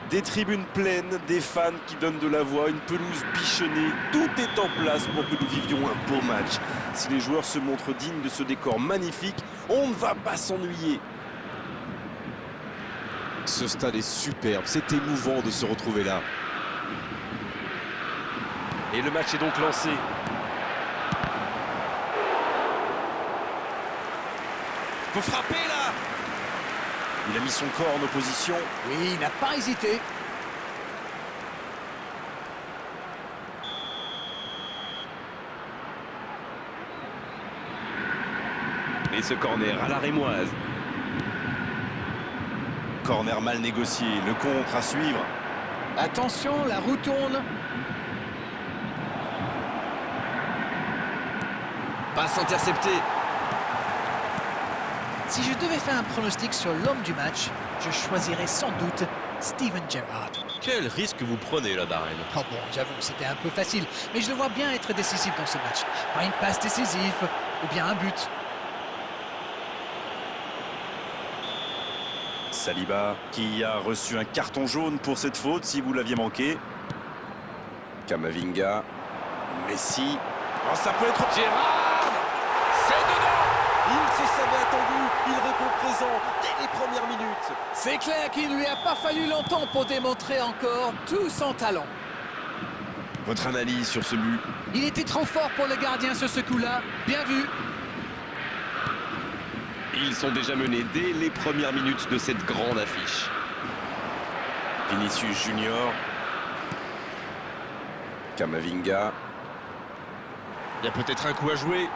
Des tribunes pleines, des fans qui donnent de la voix, une pelouse bichonnée, tout est en place pour que nous vivions un beau match. Si les joueurs se montrent dignes de ce décor magnifique, on ne va pas s'ennuyer. Ce stade est superbe, c'est émouvant de se retrouver là. Et le match est donc lancé. Faut frapper là! Il a mis son corps en opposition. Oui, il n'a pas hésité. Et ce corner à la rémoise. Corner mal négocié, le contre à suivre. Attention, la roue tourne. Passe interceptée. Si je devais faire un pronostic sur l'homme du match, je choisirais sans doute Steven Gerrard. Quel risque vous prenez là, Darren? Oh bon, j'avoue, c'était un peu facile, mais je le vois bien être décisif dans ce match. Pas une passe décisive, ou bien un but. Saliba qui a reçu un carton jaune pour cette faute si vous l'aviez manqué. Kamavinga. Messi. Oh, ça peut être Gérard. C'est dedans. Il se savait attendu. Il répond présent dès les premières minutes. C'est clair qu'il ne lui a pas fallu longtemps pour démontrer encore tout son talent. Votre analyse sur ce but? Il était trop fort pour le gardien sur ce coup-là. Bien vu. Ils sont déjà menés dès les premières minutes de cette grande affiche. Vinicius Junior. Kamavinga. Il y a peut-être un coup à jouer.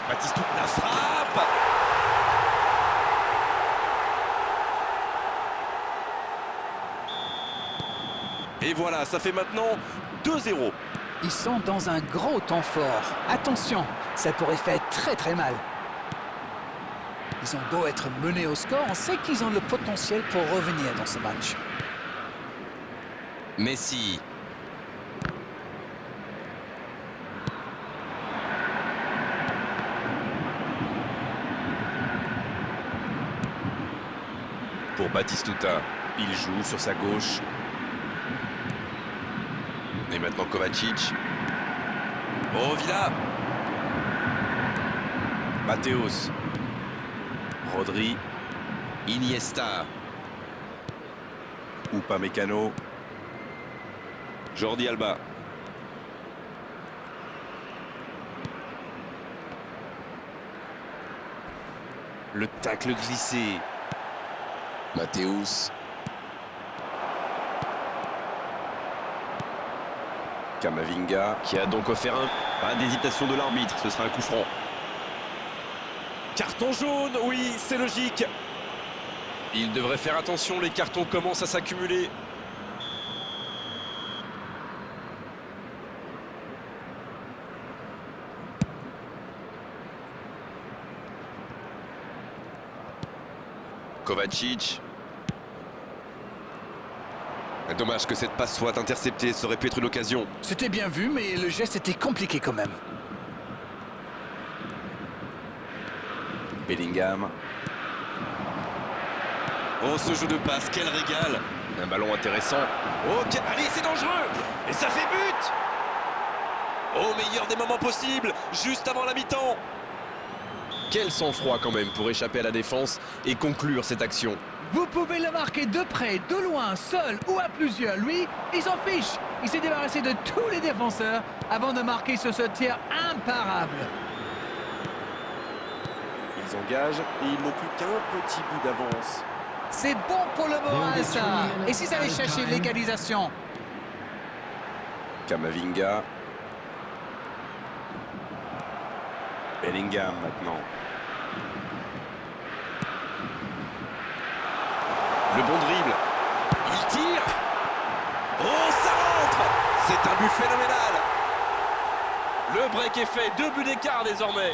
Baptiste, la frappe. Et voilà, ça fait maintenant 2-0. Ils sont dans un gros temps fort. Attention, ça pourrait faire très très mal. Ils ont beau être menés au score, on sait qu'ils ont le potentiel pour revenir dans ce match. Messi. Pour Batistuta, il joue sur sa gauche. Et maintenant Kovacic. Oh, Villa. Matthäus. Rodri. Iniesta. Upamecano. Jordi Alba. Le tacle glissé. Matthäus. Kamavinga qui a donc offert un... Pas d'hésitation de l'arbitre, ce sera un coup franc. Carton jaune, oui, c'est logique. Il devrait faire attention, les cartons commencent à s'accumuler. Kovacic. Dommage que cette passe soit interceptée, ça aurait pu être une occasion. C'était bien vu, mais le geste était compliqué quand même. Bellingham. Oh, ce jeu de passe, quel régal. Un ballon intéressant. Oh, allez, c'est dangereux. Et ça fait but. Au meilleur des moments possibles, juste avant la mi-temps. Quel sang-froid quand même pour échapper à la défense et conclure cette action. Vous pouvez le marquer de près, de loin, seul ou à plusieurs. Lui, il s'en fiche. Il s'est débarrassé de tous les défenseurs avant de marquer sur ce tir imparable. Ils engagent et ils n'ont plus qu'un petit bout d'avance. C'est bon pour le moral, ça. Et si ça allait chercher l'égalisation? Kamavinga. Bellingham maintenant. Le bon dribble. Il tire. Oh, ça rentre. C'est un but phénoménal. Le break est fait. 2 buts d'écart désormais.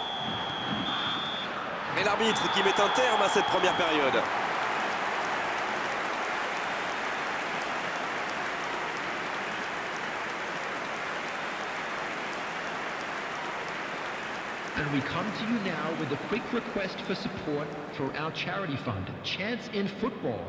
Et l'arbitre qui met un terme à cette première période. And we come to you now with a quick request for support for our charity fund, Chance in Football.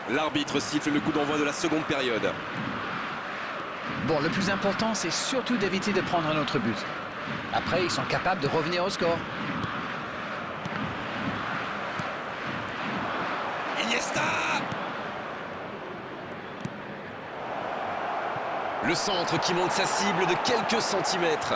L'arbitre siffle le coup d'envoi de la seconde période. Bon, le plus important, c'est surtout d'éviter de prendre un autre but. Après, ils sont capables de revenir au score. Iniesta! Le centre qui manque sa cible de quelques centimètres.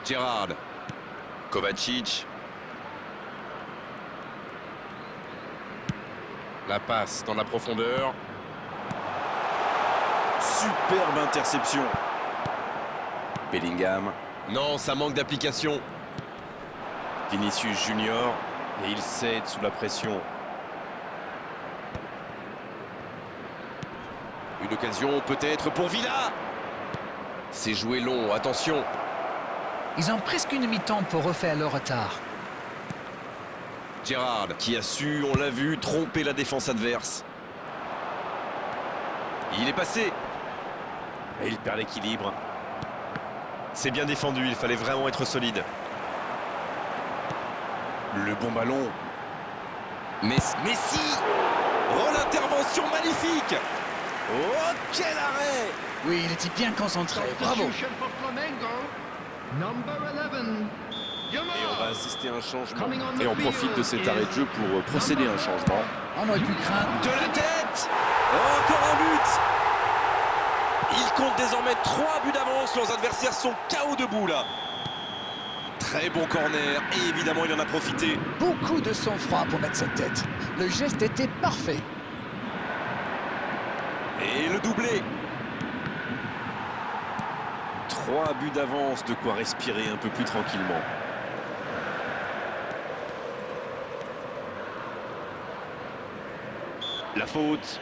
Gérard. Kovacic. La passe dans la profondeur. Superbe interception. Bellingham. Non, ça manque d'application. Vinicius Junior. Et il cède sous la pression. Une occasion peut-être pour Villa. C'est joué long, attention. Ils ont presque une mi-temps pour refaire leur retard. Gérard qui a su, on l'a vu, tromper la défense adverse. Il est passé. Et il perd l'équilibre. C'est bien défendu, il fallait vraiment être solide. Le bon Messi. Oh, l'intervention magnifique. Oh, quel arrêt. Oui, il était bien concentré. Bravo. Substitution for Flamengo. Number 11. Et on va assister à un changement. Coming on the Et on profite de cet arrêt de jeu pour procéder à un changement. On aurait pu craindre. De la tête. Encore un but. Ils comptent désormais 3 buts d'avance. Leurs adversaires sont KO debout là. Très bon corner et évidemment il en a profité. Beaucoup de sang-froid pour mettre cette tête. Le geste était parfait. Et le doublé. 3 buts d'avance, de quoi respirer un peu plus tranquillement. La faute.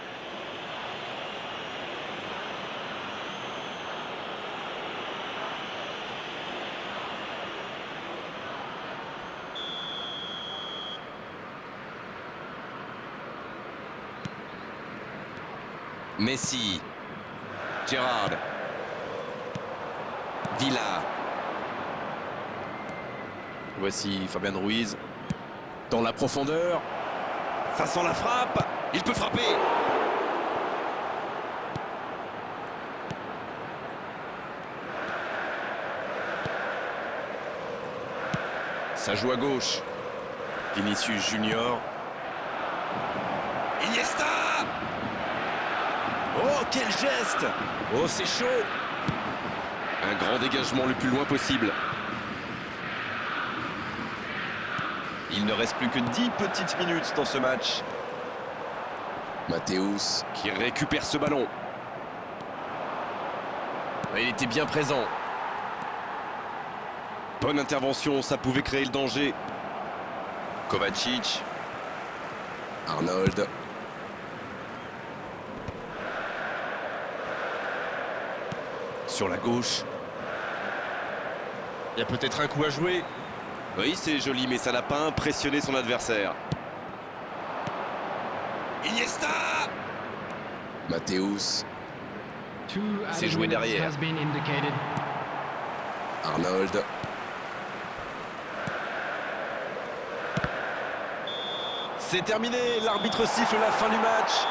Messi. Gérard. Villa. Voici Fabian Ruiz. Dans la profondeur. Ça sent la frappe. Il peut frapper. Ça joue à gauche. Vinicius Junior. Iniesta. Oh, quel geste. Oh, c'est chaud. Un grand dégagement le plus loin possible. Il ne reste plus que 10 petites minutes dans ce match. Matthäus qui récupère ce ballon. Il était bien présent. Bonne intervention, ça pouvait créer le danger. Kovacic. Arnold. Sur la gauche. Il y a peut-être un coup à jouer. Oui, c'est joli, mais ça n'a pas impressionné son adversaire. Iniesta. Matthäus. C'est joué derrière. Has been indicated. Arnold. C'est terminé, l'arbitre siffle la fin du match.